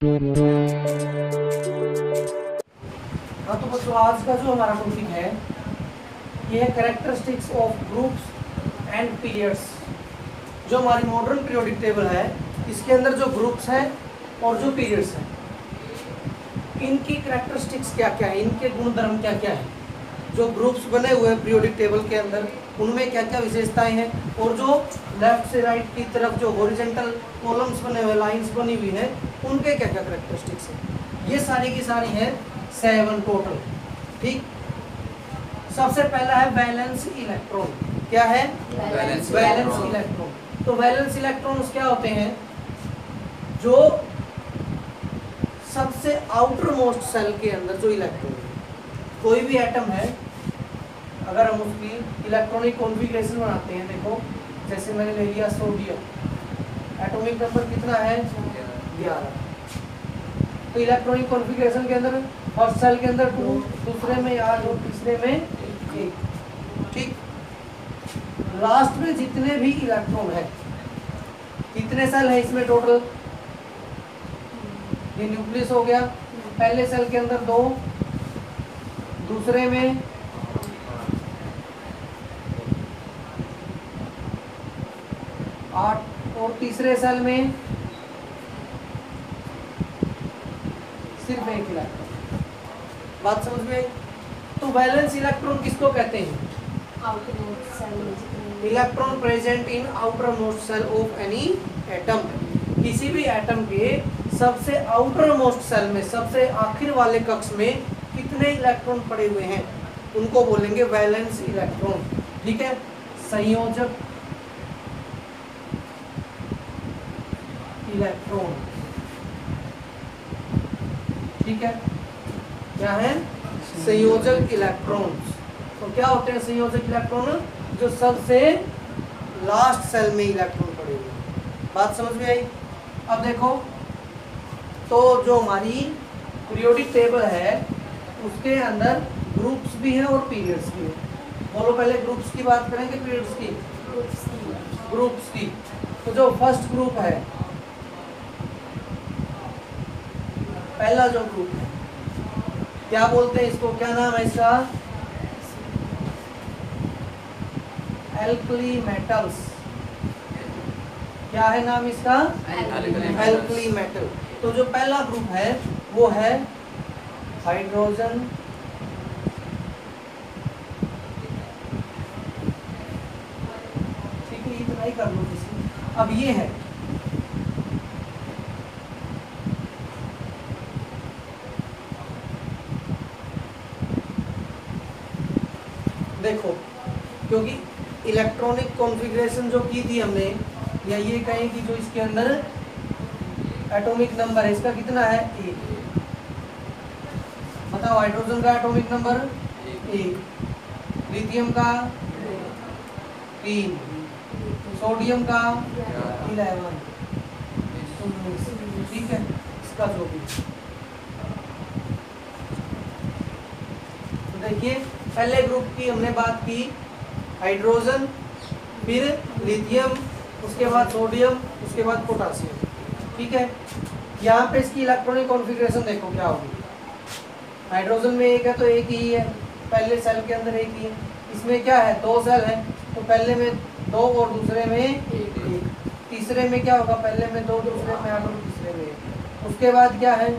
हाँ तो बच्चों आज का जो हमारा टॉपिक है ये है characteristics of groups and periods. जो हमारी मॉडर्न पीरियोडिक टेबल है इसके अंदर जो ग्रुप्स हैं और जो पीरियड्स हैं इनकी कैरेक्टरिस्टिक्स क्या क्या है, इनके गुणधर्म क्या क्या है। जो ग्रुप्स बने हुए हैं पीरियोडिक टेबल के अंदर उनमें क्या क्या विशेषताएं हैं और जो लेफ्ट से राइट की तरफ जो हॉरिजॉन्टल कॉलम्स बने हुए लाइंस बनी हुई है उनके क्या क्या कैरेक्टरिस्टिक्स हैं। ये सारी की सारी है 7 टोटल। ठीक, सबसे पहला है वैलेंस इलेक्ट्रॉन। क्या है? Valence electron. तो वैलेंस इलेक्ट्रॉन्स क्या होते हैं? जो सबसे आउटर मोस्ट सेल के अंदर जो इलेक्ट्रॉन है, कोई भी एटम है अगर हम उसकी इलेक्ट्रॉनिक कॉन्फ़िगरेशन बनाते हैं, देखो जैसे मैंने ले लिया सोडियम, एटॉमिक नंबर कितना है? 11। तो इलेक्ट्रॉनिक कॉन्फ़िगरेशन के अंदर फर्स्ट सेल के अंदर 2, दूसरे में 8 और तीसरे में 1। ठीक, लास्ट में जितने भी इलेक्ट्रॉन है, कितने सेल है इसमें टोटल? ये न्यूक्लियस हो गया, पहले सेल के अंदर 2, दूसरे में 8 और तीसरे सेल में सिर्फ 1 इलेक्ट्रॉन। बात समझ में आई? तो वैलेंस इलेक्ट्रॉन किसको कहते हैं? Electron present in outermost shell of any atom. किसी भी एटम के सबसे आउटर मोस्ट सेल में, सबसे आखिर वाले कक्ष में कितने इलेक्ट्रॉन पड़े हुए हैं उनको बोलेंगे वैलेंस इलेक्ट्रॉन। ठीक है, संयोजक इलेक्ट्रॉन। ठीक है, क्या है? संयोजक इलेक्ट्रॉन्स। तो क्या होते हैं संयोजक इलेक्ट्रॉन? जो सबसे लास्ट सेल में इलेक्ट्रॉन पड़े हुए हैं। बात समझ में आई? अब देखो, तो जो हमारी पीरियोडिक टेबल है उसके अंदर ग्रुप्स भी हैं और पीरियड्स भी हैं। बोलो पहले ग्रुप्स की बात करेंगे पीरियड्स की? ग्रुप्स की। तो जो फर्स्ट ग्रुप है, पहला जो ग्रुप है, क्या बोलते हैं इसको? क्या नाम है इसका? Alkali metals. क्या है नाम इसका? Alkali metal. तो जो पहला ग्रुप है वो है हाइड्रोजन, ठीक है, इतना ही कर लो किसी। अब ये है देखो, क्योंकि इलेक्ट्रॉनिक कॉन्फ़िगरेशन जो की थी हमने, या ये कहें कि जो इसके अंदर एटॉमिक नंबर है इसका कितना है? 1। बताओ, हाइड्रोजन का एटॉमिक नंबर 1, लिथियम का 3, सोडियम का 11, 19। ठीक है, इसका जो भी। तो देखिए, पहले ग्रुप की हमने बात की, हाइड्रोजन, फिर लिथियम, उसके बाद सोडियम, उसके बाद पोटासियम। ठीक है, यहाँ पे इसकी इलेक्ट्रॉनिक कॉन्फ़िगरेशन देखो क्या होगी। हाइड्रोजन में 1 है तो 1 ही है, पहले सेल के अंदर 1 ही है। इसमें क्या है? 2 सेल है तो पहले में 2 और दूसरे में 1। तीसरे में क्या होगा? पहले में 2, दूसरे में 8 और तीसरे में 1। उसके बाद क्या है?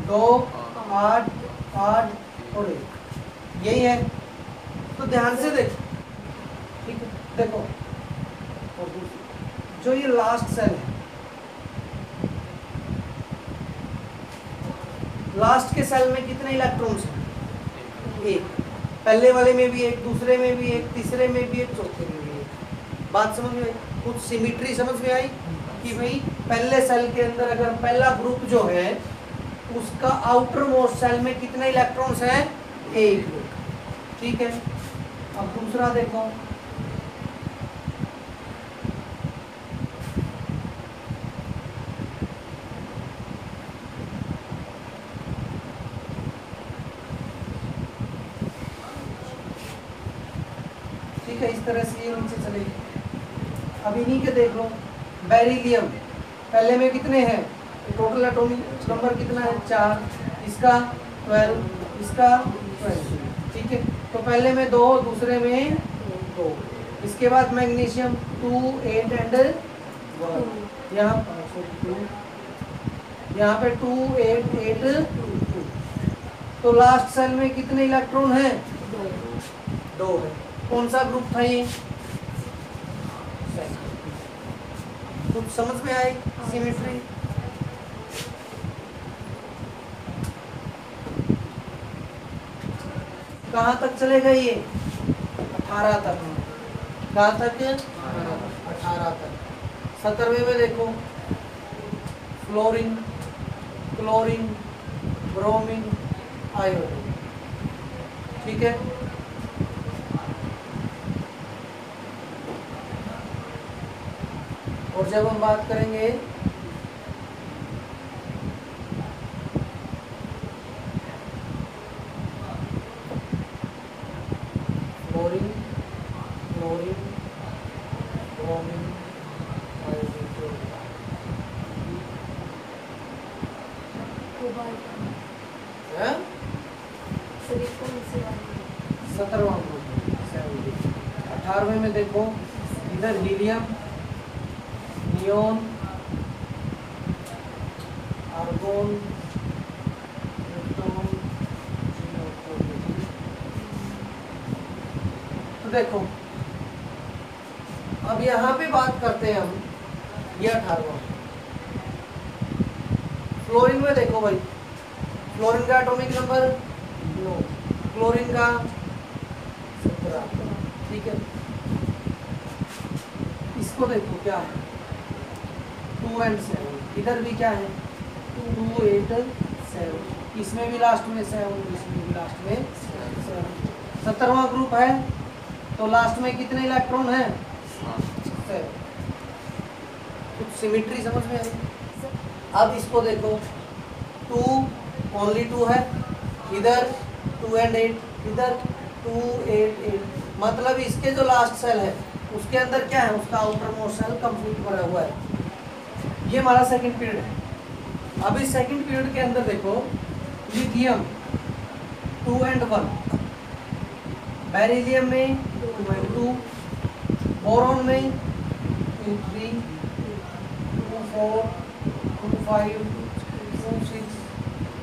2, 8, 8 और 1। यही है। तो ध्यान से देखो, ठीक है, देखो। और जो ये लास्ट सेल है, लास्ट के सेल में कितने इलेक्ट्रॉन्स हैं? 1। पहले वाले में भी 1, दूसरे में भी 1, तीसरे में भी 1, चौथे में भी 1। बात समझ में आई? कुछ सिमिट्री समझ में आई कि भाई पहले सेल के अंदर अगर पहला ग्रुप जो है उसका आउटर मोस्ट सेल में कितने इलेक्ट्रॉन्स हैं? 1। ठीक है, अब दूसरा देखो, ठीक है, इस तरह से ये नीचे चलेगी। अब इन्हीं के देख लो, बेरिलियम पहले में कितने हैं? टोटल एटॉमिक नंबर कितना है 4, इसका 12, इसका 20, ठीक है। तो पहले में 2, दूसरे में 2, इसके बाद मैग्नीशियम 2, 8 एंड 1, यहाँ पे 2, 8, 8, 2। तो लास्ट सेल में कितने इलेक्ट्रॉन हैं 2 है। कौन सा ग्रुप था ये, कुछ समझ में आई सिमेट्री। कहाँ तक चलेगा ये 18 तक, कहाँ तक 18 तक। 17वें में देखो फ्लोरीन, क्लोरीन, ब्रोमीन, आयोडीन, ठीक है। और जब हम बात करेंगे फ्लोरीन, क्लोरीन, ब्रोमीन, आयोडीन, 17वां ग्रुप। 18वें में देखो इधर हीलियम, नियोन, आर्गोन, न्यूट्रॉन, तो देखो अब यहाँ पे बात करते हैं हम, ये 18वां। फ्लोरीन में देखो भाई, फ्लोरीन का एटॉमिक नंबर 9, क्लोरीन का 17, ठीक है। इसको देखो क्या है 2 and 7, इधर भी क्या है 2, 8, 7, इसमें भी लास्ट में 7, इसमें भी लास्ट में 7। 17वां ग्रुप है तो लास्ट में कितने इलेक्ट्रॉन हैं 7। कुछ सिमेट्री समझ में आई। अब इसको देखो 2, ओनली 2 है, इधर 2 and 8, इधर 2, 8, 8, मतलब इसके जो लास्ट सेल है उसके अंदर क्या है, उसका आउटर मोस्ट सेल कंप्लीट भरा हुआ है। ये हमारा सेकंड पीरियड है। अब इस सेकंड पीरियड के अंदर देखो लिथियम 2 and 1, बेरिलियम में 2 and 2, बोरॉन में 2, 3, 2, 4, 2, 5, 2, 6,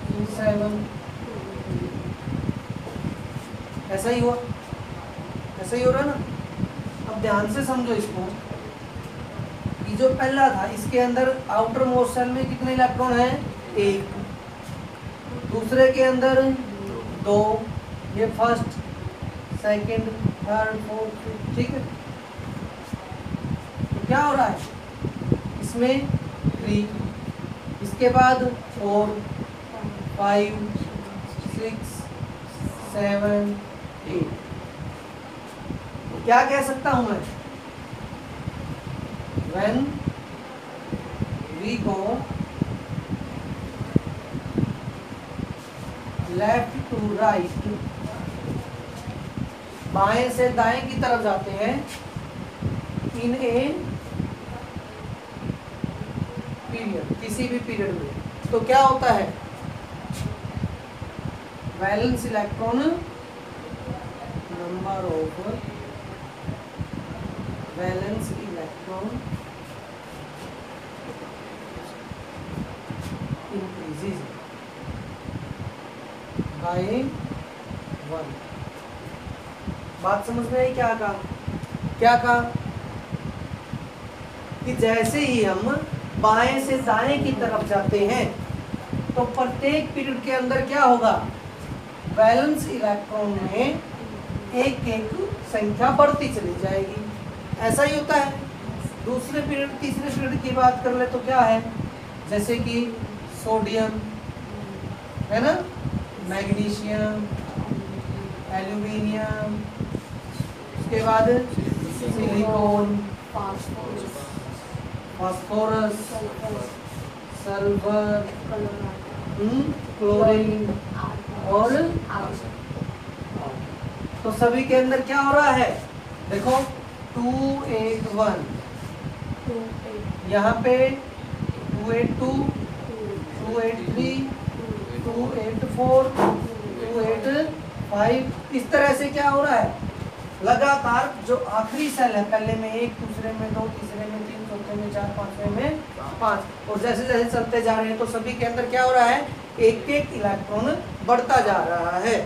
2, 7, ऐसा ही हुआ, ऐसा ही हो रहा है ना। अब ध्यान से समझो इसको, ये जो पहला था इसके अंदर आउटर मोस्ट सेल में कितने इलेक्ट्रॉन हैं 1, दूसरे के अंदर 2, ये फर्स्ट, सेकंड, थर्ड, फोर्थ, ठीक है। तो क्या हो रहा है इसमें 3, इसके बाद 4, 5, 6, 7, 8। क्या कह सकता हूं मैं, when we go left to right, बाएं से दाएं की तरफ जाते हैं इन ए पीरियड, किसी भी पीरियड में, तो क्या होता है valence electron number of valence electron increases by 1। बात समझ में आई क्या कहा, क्या कहा कि जैसे ही हम बाएं से दाएं की तरफ जाते हैं तो प्रत्येक पीरियड के अंदर क्या होगा, वैलेंस इलेक्ट्रॉन में एक एक संख्या बढ़ती चली जाएगी। ऐसा ही होता है। दूसरे पीरियड, तीसरे पीरियड की बात कर ले तो क्या है, जैसे कि सोडियम है ना, मैग्नीशियम, एल्यूमिनियम, उसके बाद सिलिकॉन, फास्फोरस, सल्फर, क्लोरीन और तो सभी के अंदर क्या हो रहा है, देखो 2, 8, 1, यहाँ पे 2, 8, 2, 283, 284, 285। इस तरह से क्या हो रहा है, लगातार जो आखिरी सेल है, पहले में 1, दूसरे में 2, तीसरे में 3, चौथे में 4, पांचवें में 5, और जैसे जैसे चलते जा रहे हैं तो सभी के अंदर क्या हो रहा है, एक एक इलेक्ट्रॉन बढ़ता जा रहा है।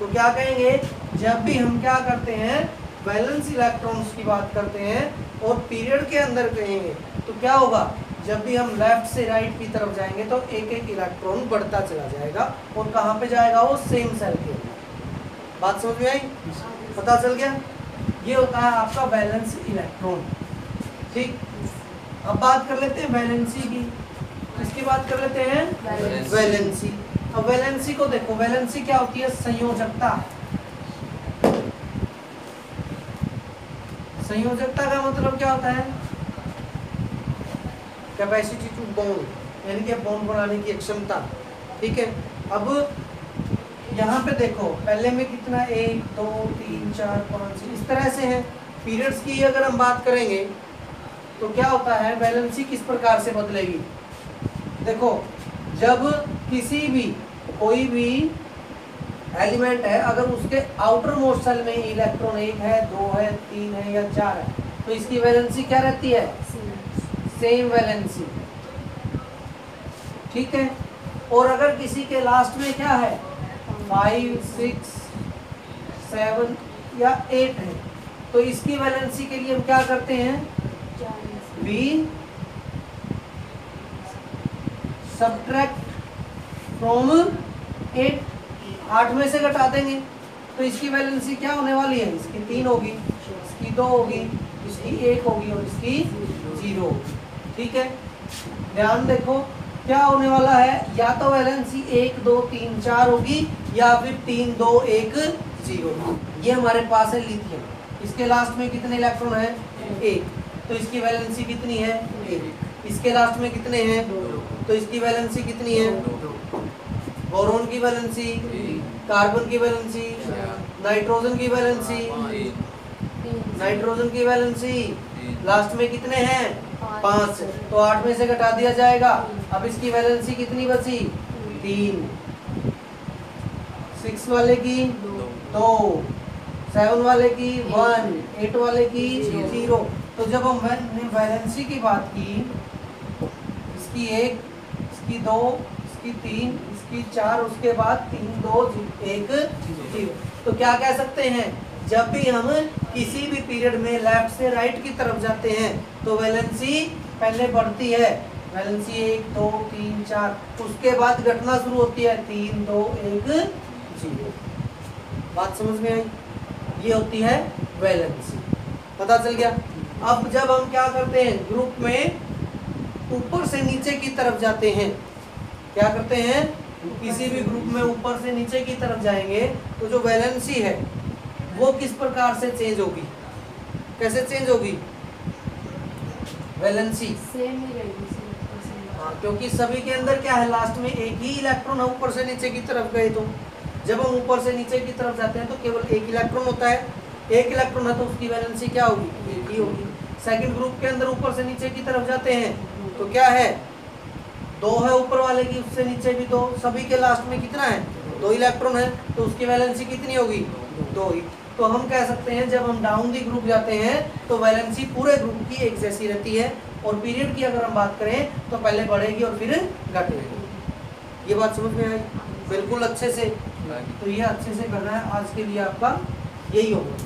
तो क्या कहेंगे, जब भी हम क्या करते हैं, वैलेंस इलेक्ट्रॉन्स की बात करते हैं और पीरियड के अंदर कहेंगे, तो क्या होगा, जब भी हम लेफ्ट से राइट की तरफ जाएंगे तो एक एक इलेक्ट्रॉन बढ़ता चला जाएगा, और कहाँ पे जाएगा, वो सेम सेल के अंदर। बात समझ में आई, पता चल गया। ये होता है आपका वैलेंस इलेक्ट्रॉन। ठीक, अब बात कर लेते हैं वैलेंसी की। इसकी बात कर लेते हैं वैलेंसी। अब वैलेंसी को देखो, वैलेंसी क्या होती है, संयोजकता। संयोजकता का मतलब क्या होता है, कैपेसिटी टू बॉन्ड, यानी कि बॉन्ड बनाने की क्षमता। ठीक है, अब यहाँ पे देखो, पहले में कितना, 1, 2, 3, 4, 5, इस तरह से है। पीरियड्स की अगर हम बात करेंगे तो क्या होता है, वैलेंसी किस प्रकार से बदलेगी। देखो, जब किसी भी कोई भी एलिमेंट है, अगर उसके आउटर मोस्ट सेल में इलेक्ट्रॉन 1 है, 2 है, 3 है या 4 है, तो इसकी वैलेंसी क्या रहती है, सेम वैलेंसी। ठीक है, और अगर किसी के लास्ट में क्या है, 5, 6, 7 या 8 है, तो इसकी वैलेंसी के लिए हम क्या करते हैं, बी सब्ट्रैक्ट फ्रॉम 8, 8 में से घटा देंगे, तो इसकी वैलेंसी क्या होने वाली है, इसकी 3 होगी, इसकी 2 होगी, इसकी 1 होगी और इसकी 0 होगी। ठीक है, ध्यान देखो, क्या होने वाला है, या तो वैलेंसी 1, 2, 3, 4 होगी, या फिर 3, 2, 1, 0। ये हमारे पास है लिथियम, इसके लास्ट में कितने इलेक्ट्रॉन है, 1, तो इसकी वैलेंसी कितनी है, 1। इसके लास्ट में कितने हैं, 2, तो इसकी वैलेंसी कितनी है, बोरोन की वैलेंसी, कार्बन की वैलेंसी, नाइट्रोजन की वैलेंसी, नाइट्रोजन की वैलेंसी लास्ट में कितने हैं, 5, तो 8 में से घटा दिया जाएगा। अब इसकी वैलेंसी कितनी बची, 3, 6 वाले की 2, 7 वाले की 1, 8 वाले की 0। तो जब हम वैलेंसी की बात की, इसकी 1, इसकी 2, इसकी 3, इसकी 4, उसके बाद 3, 2, 1, 0, तो क्या कह सकते हैं, जब भी हम किसी भी पीरियड में लेफ्ट से राइट की तरफ जाते हैं तो वैलेंसी पहले बढ़ती है, वैलेंसी 1, 2, 3, 4, उसके बाद घटना शुरू होती है 3, 2, 1, 0। बात समझ में आई, ये होती है वैलेंसी। पता चल गया। अब जब हम क्या करते हैं, ग्रुप में ऊपर से नीचे की तरफ जाते हैं, क्या करते हैं, किसी भी ग्रुप में ऊपर से नीचे की तरफ जाएंगे तो जो वैलेंसी है वो किस प्रकार से चेंज होगी, कैसे चेंज होगी, वैलेंसी सेम ही रहेगी। क्योंकि सभी के अंदर क्या है, लास्ट में एक ही इलेक्ट्रॉन है, ऊपर से नीचे की तरफ गए तो जब हम ऊपर से नीचे की तरफ जाते हैं तो केवल एक इलेक्ट्रॉन होता है, एक इलेक्ट्रॉन है तो उसकी वैलेंसी क्या होगी, एक ही होगी। सेकंड ग्रुप के अंदर ऊपर से नीचे की तरफ जाते हैं तो क्या है, 2 है ऊपर वाले की, उससे नीचे भी 2, सभी के लास्ट में कितना है, 2 इलेक्ट्रॉन है, तो उसकी वैलेंसी कितनी होगी, 2 ही। तो हम कह सकते हैं जब हम डाउन दी ग्रुप जाते हैं तो वैलेंसी पूरे ग्रुप की एक जैसी रहती है, और पीरियड की अगर हम बात करें तो पहले बढ़ेगी और फिर घटेगी। ये बात समझ में आई बिल्कुल अच्छे से। तो ये अच्छे से करना है, आज के लिए आपका यही होगा।